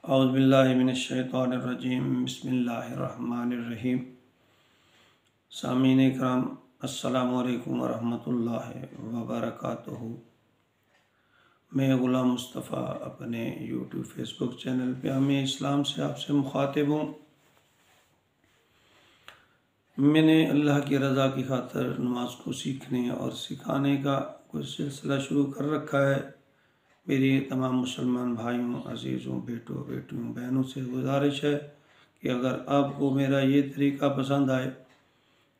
औज़ुबिल्लाहि मिनश्शैतानिर्रजीम बिस्मिल्लाहिर्रहमानिर्रहीम। सामीन इकराम अस्सलामु अलैकुम वरहमतुल्लाहि वबरकातुहू। मैं ग़ुलाम मुस्तफ़ा अपने यूट्यूब फेसबुक चैनल पे हमें इस्लाम से आपसे मुखातिब हूँ। मैंने अल्लाह की रज़ा की खातिर नमाज को सीखने और सिखाने का कोई सिलसिला शुरू कर रखा है। मेरी तमाम मुसलमान भाइयों, अजीज़ों, बेटों, बेटियों, बहनों से गुजारिश है कि अगर आपको मेरा ये तरीका पसंद आए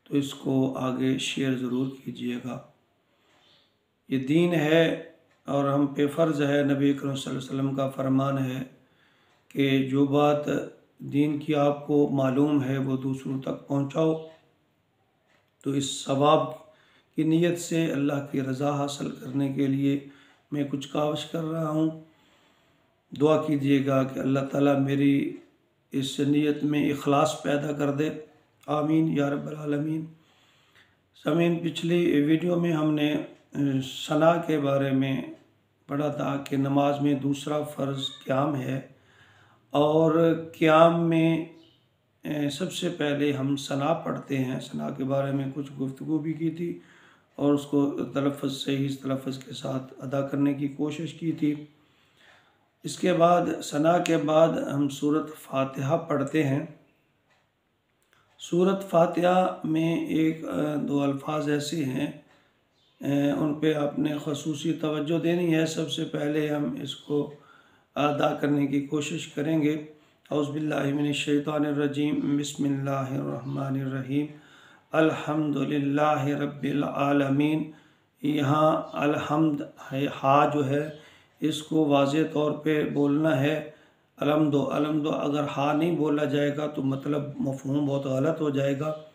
तो इसको आगे शेयर ज़रूर कीजिएगा। ये दीन है और हम पे फ़र्ज़ है, नबी करीम सल्लल्लाहु अलैहि वसल्लम का फरमान है कि जो बात दीन की आपको मालूम है वो दूसरों तक पहुँचाओ। तो इस सवाब की नीयत से अल्लाह की रज़ा हासिल करने के लिए मैं कुछ काविश कर रहा हूँ। दुआ कीजिएगा कि अल्लाह ताला मेरी इस नीयत में इखलास पैदा कर दे। आमीन या रब्बल आलमीन। सामीन, पिछली वीडियो में हमने सना के बारे में पढ़ा था कि नमाज में दूसरा फ़र्ज़ क़याम है और क़याम में सबसे पहले हम सना पढ़ते हैं। सना के बारे में कुछ गुफ्तगू भी की थी और उसको तलफ़्फ़ुज़ सही तलफ़्फ़ुज़ के साथ अदा करने की कोशिश की थी। इसके बाद सना के बाद हम सूरत फ़ातिहा पढ़ते हैं। सूरत फ़ातिहा में एक दो अल्फाज ऐसे हैं उन पे आपने ख़ुसूसी तवज्जो देनी है। सबसे पहले हम इसको अदा करने की कोशिश करेंगे। औज़ुबिल्लाहि मिनश्शैतानिर्रजीम बिस्मिल्लाहिर्रहमानिर्रहीम। अल्हम्दुलिल्लाहि रब्बिल आलमीन। यहाँ अलहम्द है, हा जो है इसको वाज़े तौर पे बोलना है। अलहम्दो अगर हा नहीं बोला जाएगा तो मतलब मफ़हूम बहुत गलत हो जाएगा।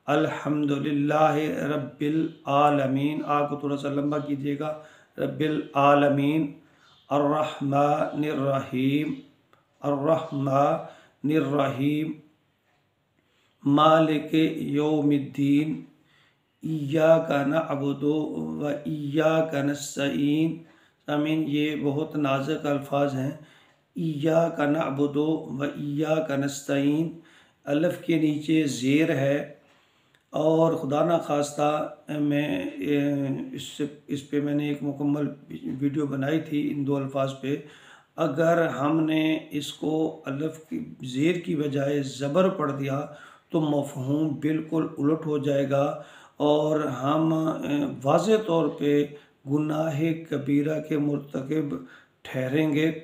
अल्हम्दुलिल्लाहि रब्बिल आलमीन, आ को थोड़ा सा लंबा कीजिएगा। रब्बिल आलमीन अर्रहमानिर्रहीम अर्रहमानिर्रहीम मालिक यौमिद्दीन इय्याका नअबुदु व इय्याका नस्तईन। आमीन। ये बहुत नाजुक अल्फाज हैं। इय्याका नअबुदु व इय्याका नस्तईन, अलिफ के नीचे ज़ेर है और खुदा न खास्ता मैं इस पे मैंने एक मुकम्मल वीडियो बनाई थी इन दो अल्फाज पे। अगर हमने इसको अलिफ की ज़ेर की बजाय ज़बर पढ़ दिया तो मफ़हूम बिल्कुल उलट हो जाएगा और हम वाज़े तौर पे गुनाह कबीरा के मुर्तकिब ठहरेंगे।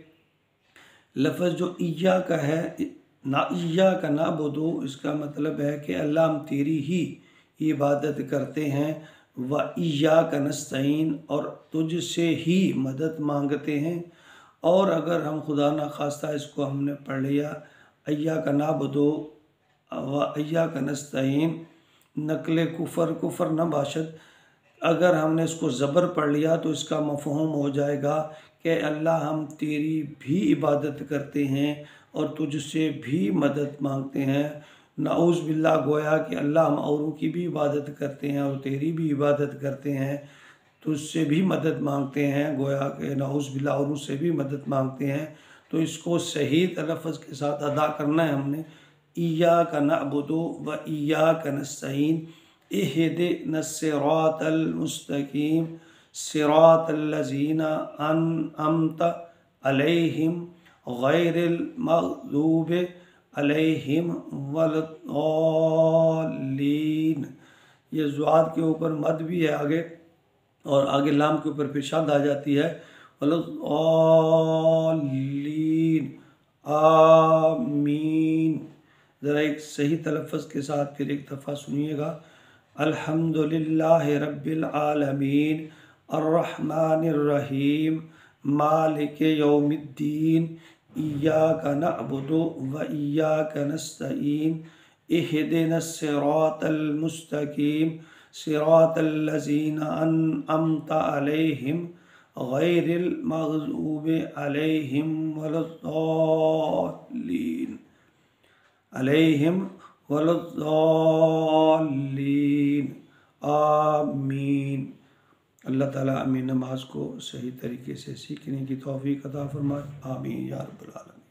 लफ्ज़ जो इय्या का है ना, इय्या का नअबुदु, इसका मतलब है कि अल्लाह हम तेरी ही इबादत करते हैं। व इय्या का नस्तईन, और तुझसे ही मदद मांगते हैं। और अगर हम खुदा न खास्ता इसको हमने पढ़ लिया इय्या का नअबुदु व इय्या का नस्तईन, नकल कुफर न बाशद, अगर हमने इसको ज़बर पढ़ लिया तो इसका मफ़हूम हो जाएगा कि अल्लाह हम तेरी भी इबादत करते हैं और तुझसे भी मदद मांगते हैं। नाऊज़ बिल्लाह, गोया कि अल्लाह हम औरों की भी इबादत करते हैं और तेरी भी इबादत करते हैं, तुझसे भी मदद मांगते हैं, गोया कि नाऊज़ बिल्लाह औरों से भी मदद मांगते हैं। तो इसको सही तलफ़्फ़ुज़ के साथ अदा करना है हमने। इय्याका नअबुदु व इय्याका नस्तईन इहदिनस सिरातल मुस्तकीम सिरातल लज़ीना अनअमता अलैहिम गैरिल मग़दूबि अलैहिम वलद्दाल्लीन। ये ज़ुआद के ऊपर मद भी है आगे और आगे लाम के ऊपर पेशाद आ जाती है। वलद्दाल्लीन, आमीन। ज़रा एक सही तलफ़्फ़ुज़ के साथ फिर एक दफ़ा सुनिएगा। अल्हम्दुलिल्लाहि रब्बिल आलमीन अर्रहमानिर्रहीम मालिक यौमिद्दीन इय्याका नअबुदु व इय्याका नस्तईन इहदिनस सिरातल मुस्तकीम सिरातल लज़ीना अनअमता अलैहिम गैरिल मग़दूबि अलैहिम वलद्दाल्लीन आमीन। अल्लाह ताला हमें नमाज को सही तरीके से सीखने की तौफ़ीक़ अता फ़रमाए। आमीन या रब्बल आलमीन।